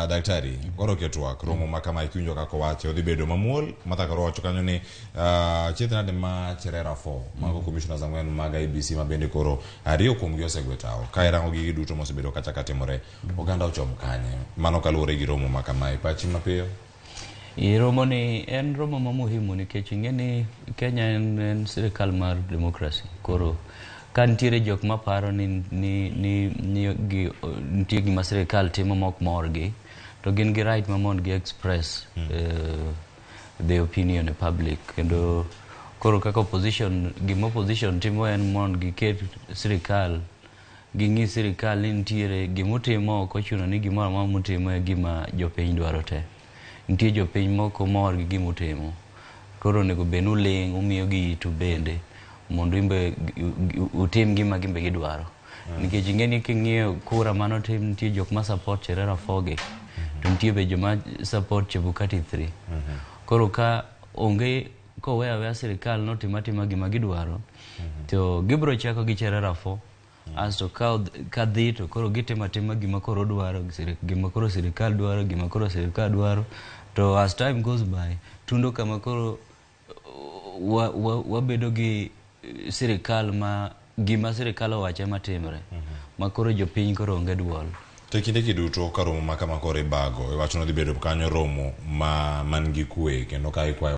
Daktari, koro ketwak romo makama ikiwinjo kaka wacho dhi bedo mamuol mata koro wacho kanyo ni chitna de ma cherera fo mago commissioners ang'wen mag IBC ma bende koro ariyo kuom gi osegwe tao ka irango gigi duto mosebedo kacha katimore oganda ochom kanye mano kaluwore gi romo makama ipachi mapiyo. Romo ni en romo ma muhimu nikech ing'e ni Kenya en sirikal mar demokrasi. Koro ka nitiere jok maparo ni nitie gima sirikal timo mok morgi, to gin gi right ma mond gi express the opinion in public. Kendo koro kaka opposition, gima opposition timo en mond gi ket sirikal, ging'i sirikal ni nitiere gimutimo ok ochuno ni gimoro amora mutimo e gima jopiny dwaro te. Nitie jopiny moko mor gi gimutimo. Koro nego bed uling, umiyo gi itu bende mondo imbe utim gima gimbe gidwaro. Nikech ing'e ni king'iyo kura manotim nitie jok ma support Cherera Foge, to nitie be joma support Chebukati 3. Koro ka onge kowe aweya sirikal notimatima gima gidwaro, to gibro chako gi Cherera 4. Asto ka dhi to koro gitimatima gima koro dwaro, gima koro sirikal dwaro, gima koro sirikal dwaro. To as time goes by, tundo kama koro wabedo gi sirikal ma gima sirikal owache matimre, ma koro jopiny koro onge duol. To kinde kiduto ka romo makama koro ibago, iwacho no dhi bedo kanyo romo man gi kwe kendo ka ikwayo